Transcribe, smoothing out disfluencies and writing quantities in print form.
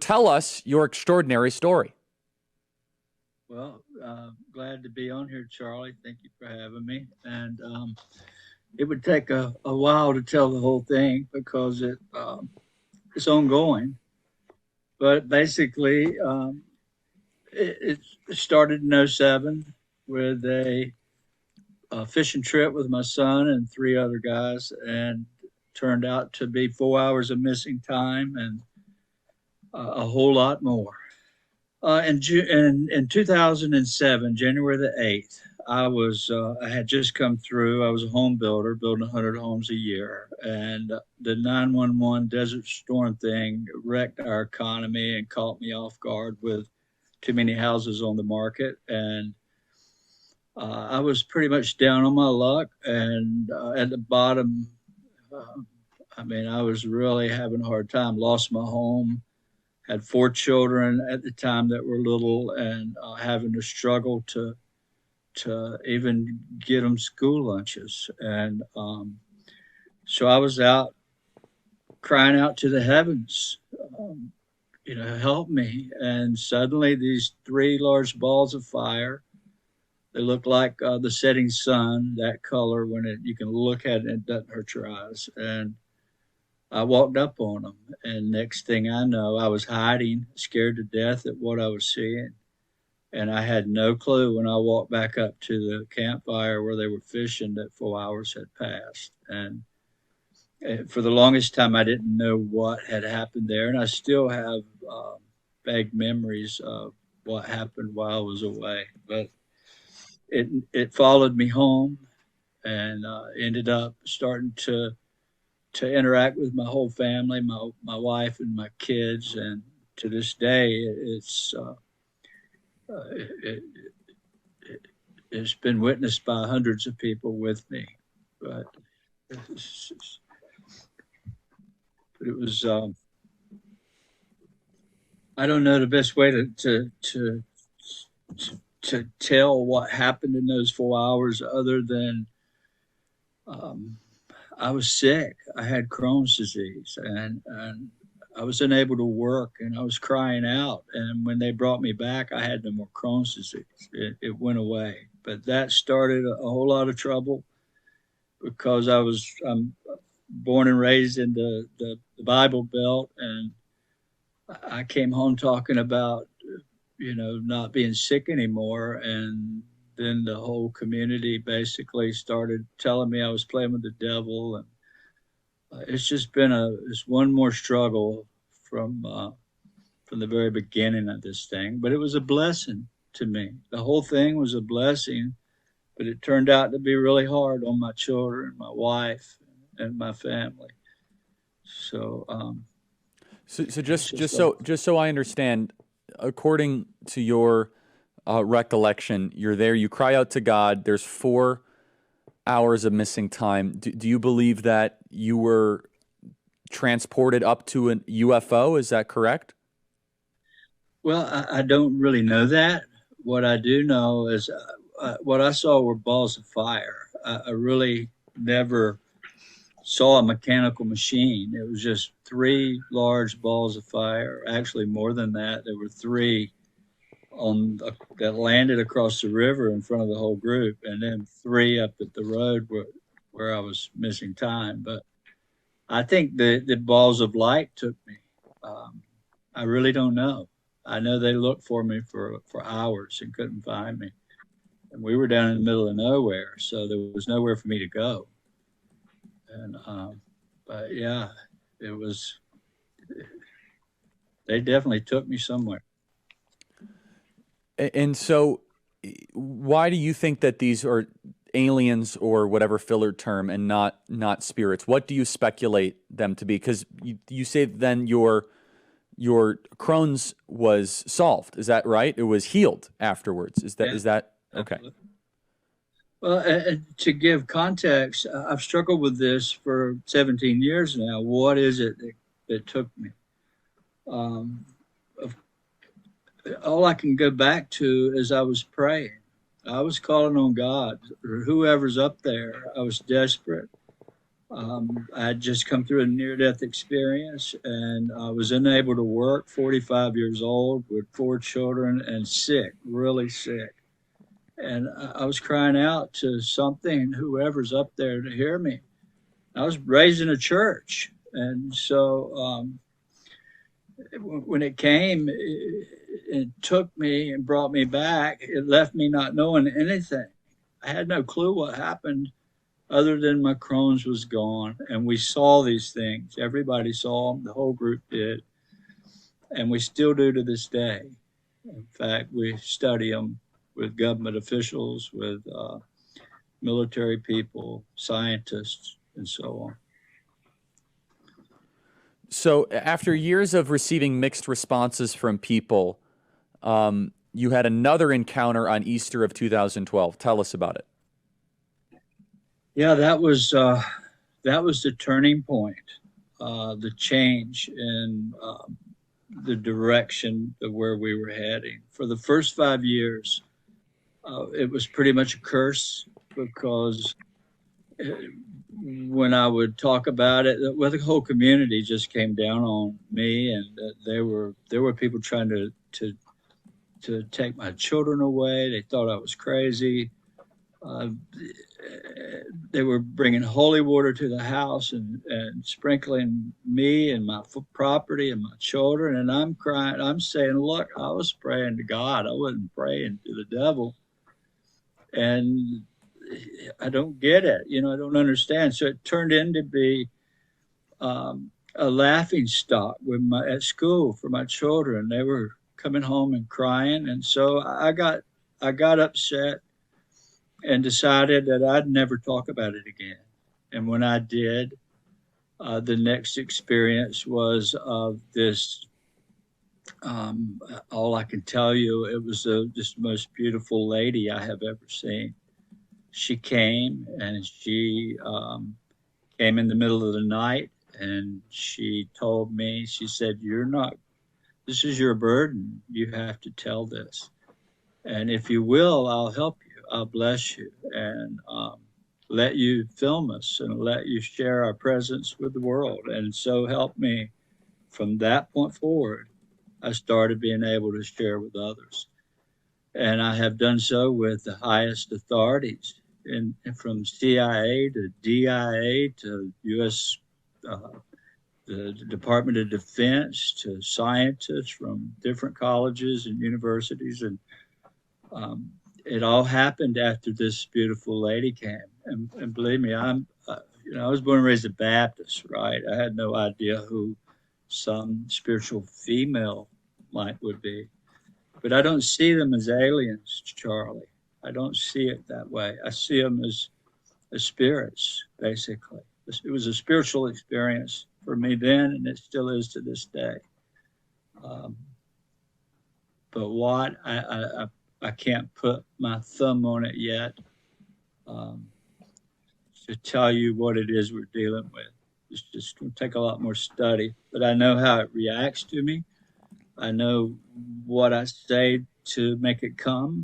Tell us your extraordinary story. Well, glad to be on here, Charlie. Thank you for having me. And it would take a while to tell the whole thing because it's ongoing. But basically, it started in '07 with a fishing trip with my son and three other guys, and turned out to be 4 hours of missing time and a whole lot more. In 2007, January the 8th, I had just come through. I was a home builder, building 100 homes a year, and the 911 Desert Storm thing wrecked our economy and caught me off guard with too many houses on the market. And I was pretty much down on my luck and at the bottom. Uh, I was really having a hard time. Lost my home, had four children at the time that were little, and having to struggle to even get them school lunches. And so I was out crying out to the heavens, help me. And suddenly these three large balls of fire. They look like the setting sun, that color when you can look at it, it doesn't hurt your eyes. And I walked up on them, and next thing I know, I was hiding, scared to death at what I was seeing. And I had no clue when I walked back up to the campfire where they were fishing that 4 hours had passed. And for the longest time, I didn't know what had happened there. And I still have vague memories of what happened while I was away. But it followed me home and ended up starting to interact with my whole family, my wife and my kids, and to this day, it, it's been witnessed by hundreds of people with me. But it was I don't know the best way to tell what happened in those 4 hours other than um, I was sick. I had Crohn's disease, and I was unable to work, and I was crying out. And when they brought me back, I had no more Crohn's disease. It went away, but that started a whole lot of trouble because I'm born and raised in the Bible Belt, and I came home talking about not being sick anymore, and then the whole community basically started telling me I was playing with the devil, and it's just been it's one more struggle from the very beginning of this thing. But it was a blessing to me. The whole thing was a blessing, but it turned out to be really hard on my children, my wife, and my family. So, So just so I understand, according to your recollection, you're there. You cry out to God. There's 4 hours of missing time. Do you believe that you were transported up to an UFO? Is that correct? well, I don't really know that. What I do know is what I saw were balls of fire. I really never saw a mechanical machine. It was just three large balls of fire. Actually, more than that. There were three that landed across the river in front of the whole group, and then three up at the road where I was missing time. But I think the balls of light took me. Um, I really don't know. I know they looked for me for hours and couldn't find me. And we were down in the middle of nowhere, so there was nowhere for me to go. And but yeah, it was. They definitely took me somewhere. And so, why do you think that these are aliens or whatever filler term and not spirits? What do you speculate them to be? Because you say then your Crohn's was solved. Is that right? It was healed afterwards. Is that Yeah, is that okay? absolutely. Well, to give context, I've struggled with this for 17 years now. What is it that took me? Um, all I can go back to is I was praying. I was calling on God, or whoever's up there. I was desperate. I had just come through a near-death experience, and I was unable to work. 45 years old, with 4 children, and sick, really sick. And I was crying out to something, whoever's up there, to hear me. I was raised in a church, and so when it came, it took me and brought me back. It left me not knowing anything. I had no clue what happened other than my Crohn's was gone. And we saw these things. Everybody saw them, the whole group did. And we still do to this day. In fact, we study them with government officials, with military people, scientists, and so on. So after years of receiving mixed responses from people, you had another encounter on Easter of 2012. Tell us about it. Yeah, that was the turning point, the change in the direction of where we were heading. For the first 5 years, it was pretty much a curse because when I would talk about it, well, the whole community just came down on me, and there were people trying to take my children away. They thought I was crazy. Uh, they were bringing holy water to the house and sprinkling me and my property and my children. And I'm crying. I'm saying, look, I was praying to God. I wasn't praying to the devil. And I don't get it. I don't understand. So it turned into be a laughing stock at school for my children. They were coming home and crying. And so I got upset and decided that I'd never talk about it again. And when I did, the next experience was of this. All I can tell you, it was just the most beautiful lady I have ever seen. She came, and she came in the middle of the night, and she told me, she said, this is your burden. You have to tell this. And if you will, I'll help you. I'll bless you, and let you film us and let you share our presence with the world. And so help me. From that point forward, I started being able to share with others. And I have done so with the highest authorities, from CIA to DIA to U.S. The Department of Defense, to scientists from different colleges and universities. And it all happened after this beautiful lady came. And believe me, I was born and raised a Baptist, right? I had no idea who some spiritual female would be. But I don't see them as aliens, Charlie. I don't see it that way. I see them as spirits, basically. It was a spiritual experience for me then, and it still is to this day. But what I can't put my thumb on it yet, to tell you what it is we're dealing with. It's just going to take a lot more study. But I know how it reacts to me. I know what I say to make it come.